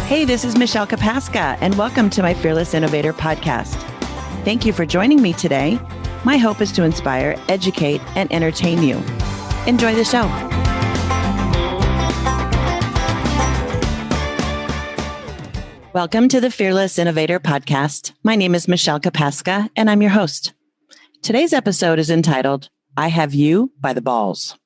Hey, this is Mechiel Kopaska, and welcome to my Fearless Innovator Podcast. Thank you for joining me today. My hope is to inspire, educate, and entertain you. Enjoy the show. Welcome to the Fearless Innovator Podcast. My name is Mechiel Kopaska, and I'm your host. Today's episode is entitled, I Have You by the Balls.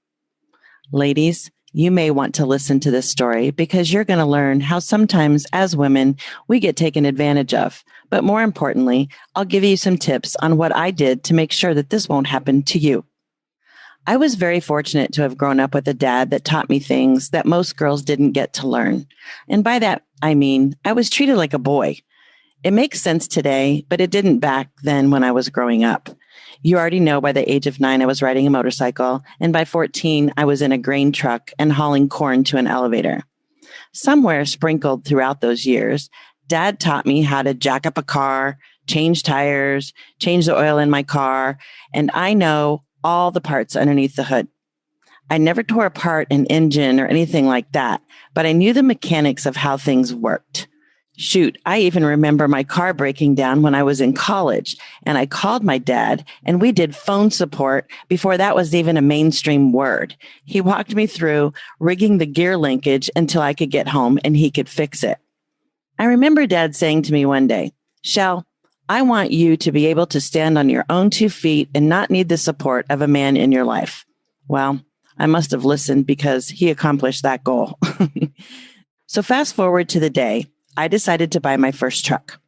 Ladies, you may want to listen to this story because you're going to learn how sometimes as women, we get taken advantage of. But more importantly, I'll give you some tips on what I did to make sure that this won't happen to you. I was very fortunate to have grown up with a dad that taught me things that most girls didn't get to learn. And by that, I mean, I was treated like a boy. It makes sense today, but it didn't back then when I was growing up. You already know by the age of 9, I was riding a motorcycle, and by 14, I was in a grain truck and hauling corn to an elevator. Somewhere sprinkled throughout those years, Dad taught me how to jack up a car, change tires, change the oil in my car, and I know all the parts underneath the hood. I never tore apart an engine or anything like that, but I knew the mechanics of how things worked. Shoot, I even remember my car breaking down when I was in college, and I called my dad, and we did phone support before that was even a mainstream word. He walked me through rigging the gear linkage until I could get home and he could fix it. I remember Dad saying to me one day, "Shell, I want you to be able to stand on your own 2 feet and not need the support of a man in your life." Well, I must have listened because he accomplished that goal. So fast forward to the day I decided to buy my first truck.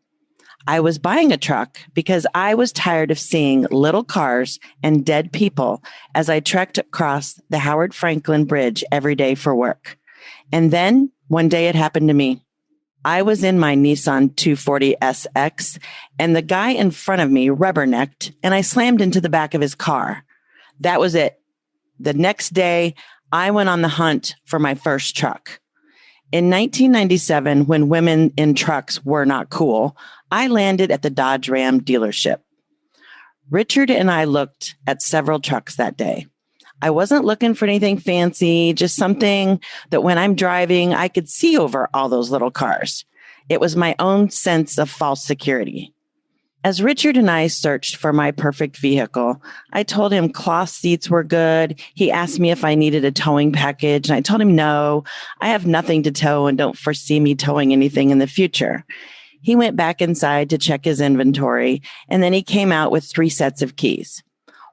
I was buying a truck because I was tired of seeing little cars and dead people as I trekked across the Howard Franklin Bridge every day for work. And then one day it happened to me. I was in my Nissan 240 SX and the guy in front of me rubbernecked and I slammed into the back of his car. That was it. The next day, I went on the hunt for my first truck. In 1997, when women in trucks were not cool, I landed at the Dodge Ram dealership. Richard and I looked at several trucks that day. I wasn't looking for anything fancy, just something that when I'm driving, I could see over all those little cars. It was my own sense of false security. As Richard and I searched for my perfect vehicle, I told him cloth seats were good. He asked me if I needed a towing package, and I told him no, I have nothing to tow and don't foresee me towing anything in the future. He went back inside to check his inventory, and then he came out with 3 sets of keys.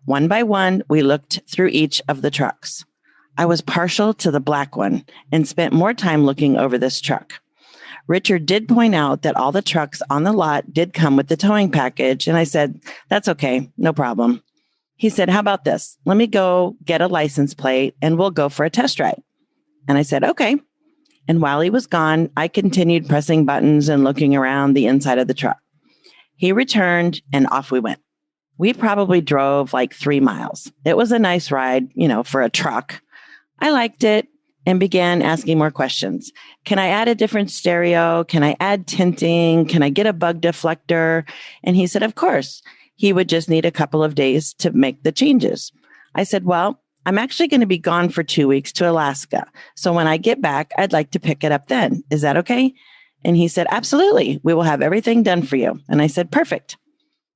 One by one, we looked through each of the trucks. I was partial to the black one and spent more time looking over this truck. Richard did point out that all the trucks on the lot did come with the towing package. And I said, "That's okay. No problem." He said, "How about this? Let me go get a license plate and we'll go for a test ride." And I said, "Okay." And while he was gone, I continued pressing buttons and looking around the inside of the truck. He returned and off we went. We probably drove like 3 miles. It was a nice ride, for a truck. I liked it and began asking more questions. Can I add a different stereo? Can I add tinting? Can I get a bug deflector? And he said, of course. He would just need a couple of days to make the changes. I said, well, I'm actually going to be gone for 2 weeks to Alaska. So when I get back, I'd like to pick it up then. Is that okay? And he said, absolutely. We will have everything done for you. And I said, perfect.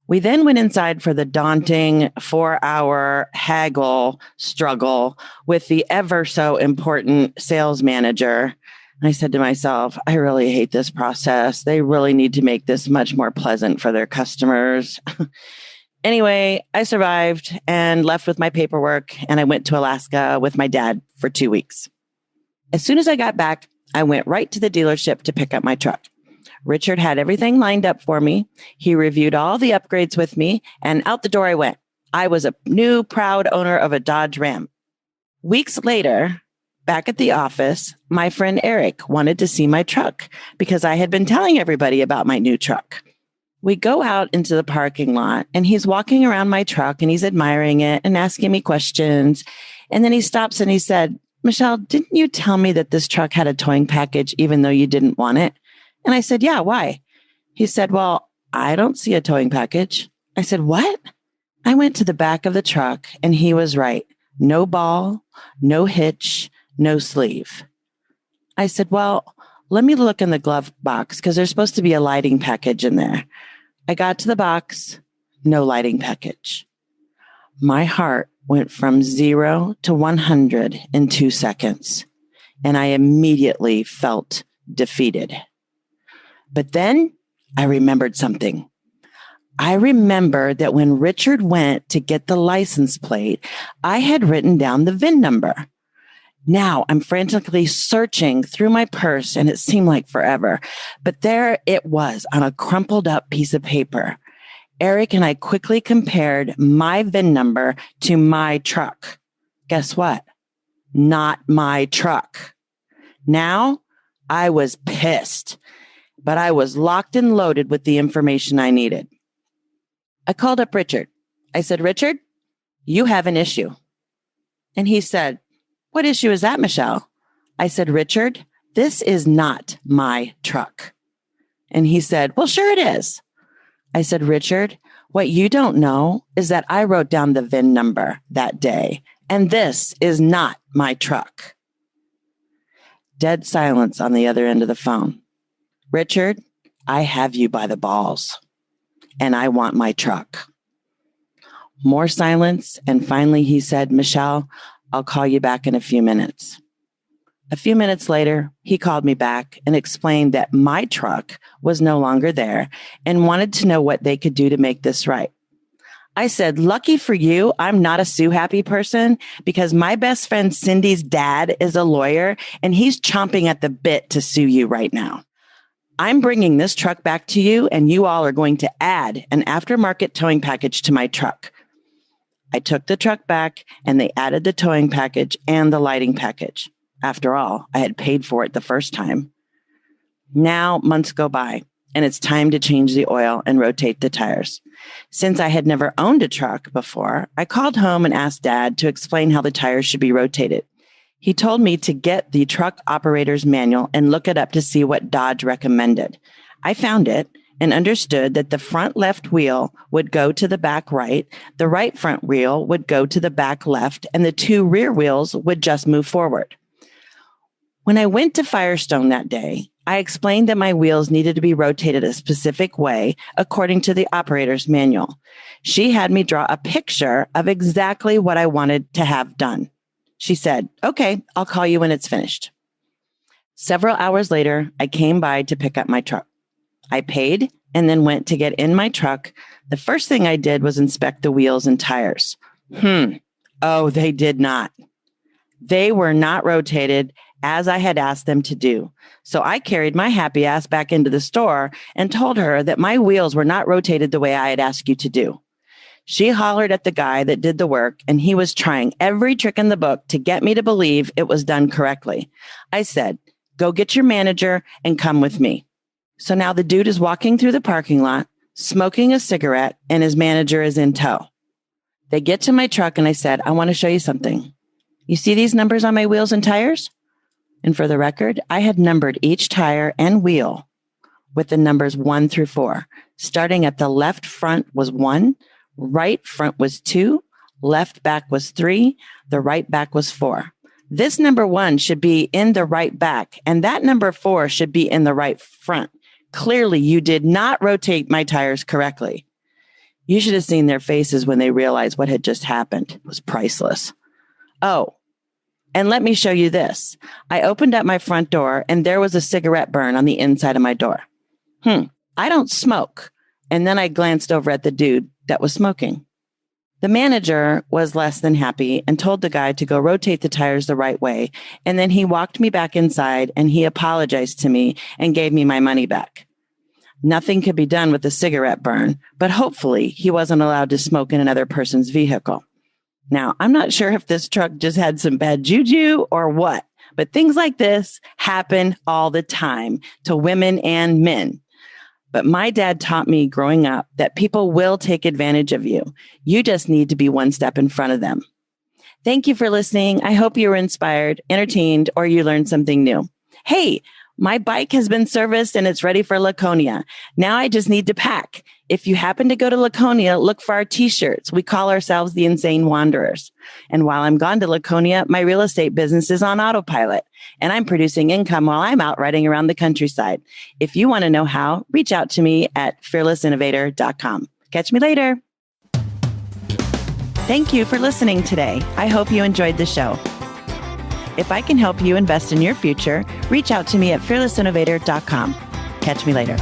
We then went inside for the daunting 4-hour haggle struggle with the ever so important sales manager. And I said to myself, I really hate this process. They really need to make this much more pleasant for their customers. Anyway, I survived and left with my paperwork, and I went to Alaska with my dad for 2 weeks. As soon as I got back, I went right to the dealership to pick up my truck. Richard had everything lined up for me. He reviewed all the upgrades with me, and out the door I went. I was a new, proud owner of a Dodge Ram. Weeks later, back at the office, my friend Eric wanted to see my truck because I had been telling everybody about my new truck. We go out into the parking lot, and he's walking around my truck, and he's admiring it and asking me questions. And then he stops and he said, "Mechiel, didn't you tell me that this truck had a towing package even though you didn't want it?" And I said, "Yeah, why?" He said, "Well, I don't see a towing package." I said, "What?" I went to the back of the truck and he was right. No ball, no hitch, no sleeve. I said, "Well, let me look in the glove box because there's supposed to be a lighting package in there. I got to the box, no lighting package. My heart went from 0 to 100 in 2 seconds, and I immediately felt defeated. But then I remembered something. I remembered that when Richard went to get the license plate, I had written down the VIN number. Now I'm frantically searching through my purse, and it seemed like forever, but there it was on a crumpled up piece of paper. Eric and I quickly compared my VIN number to my truck. Guess what? Not my truck. Now I was pissed, but I was locked and loaded with the information I needed. I called up Richard. I said, Richard, you have an issue. And he said, what issue is that, Mechiel? I said, Richard, this is not my truck. And he said, well, sure it is. I said, Richard, what you don't know is that I wrote down the VIN number that day, and this is not my truck. Dead silence on the other end of the phone. Richard, I have you by the balls, and I want my truck. More silence, and finally he said, Mechiel, I'll call you back in a few minutes. A few minutes later, he called me back and explained that my truck was no longer there and wanted to know what they could do to make this right. I said, lucky for you, I'm not a sue happy person because my best friend Cindy's dad is a lawyer and he's chomping at the bit to sue you right now. I'm bringing this truck back to you and you all are going to add an aftermarket towing package to my truck. I took the truck back and they added the towing package and the lighting package. After all, I had paid for it the first time. Now months go by and it's time to change the oil and rotate the tires. Since I had never owned a truck before, I called home and asked Dad to explain how the tires should be rotated. He told me to get the truck operator's manual and look it up to see what Dodge recommended. I found it and understood that the front left wheel would go to the back right, the right front wheel would go to the back left, and the 2 rear wheels would just move forward. When I went to Firestone that day, I explained that my wheels needed to be rotated a specific way according to the operator's manual. She had me draw a picture of exactly what I wanted to have done. She said, okay, I'll call you when it's finished. Several hours later, I came by to pick up my truck. I paid and then went to get in my truck. The first thing I did was inspect the wheels and tires. Oh, they did not. They were not rotated as I had asked them to do. So I carried my happy ass back into the store and told her that my wheels were not rotated the way I had asked you to do. She hollered at the guy that did the work, and he was trying every trick in the book to get me to believe it was done correctly. I said, go get your manager and come with me. So now the dude is walking through the parking lot, smoking a cigarette, and his manager is in tow. They get to my truck and I said, I want to show you something. You see these numbers on my wheels and tires? And for the record, I had numbered each tire and wheel with the numbers 1 through 4. Starting at the left front was 1, right front was 2, left back was 3, the right back was 4. This number 1 should be in the right back, and that number 4 should be in the right front. Clearly, you did not rotate my tires correctly. You should have seen their faces when they realized what had just happened. It was priceless. Oh, and let me show you this. I opened up my front door and there was a cigarette burn on the inside of my door. I don't smoke. And then I glanced over at the dude that was smoking. The manager was less than happy and told the guy to go rotate the tires the right way. And then he walked me back inside and he apologized to me and gave me my money back. Nothing could be done with the cigarette burn, but hopefully he wasn't allowed to smoke in another person's vehicle. Now, I'm not sure if this truck just had some bad juju or what, but things like this happen all the time to women and men. But my dad taught me growing up that people will take advantage of you. You just need to be one step in front of them. Thank you for listening. I hope you were inspired, entertained, or you learned something new. Hey, My bike has been serviced and it's ready for Laconia. Now I just need to pack. If you happen to go to Laconia, look for our t-shirts. We call ourselves the Insane Wanderers. And while I'm gone to Laconia, my real estate business is on autopilot, and I'm producing income while I'm out riding around the countryside. If you want to know how, reach out to me at fearlessinnovator.com. Catch me later. Thank you for listening today. I hope you enjoyed the show. If I can help you invest in your future, reach out to me at fearlessinnovator.com. Catch me later.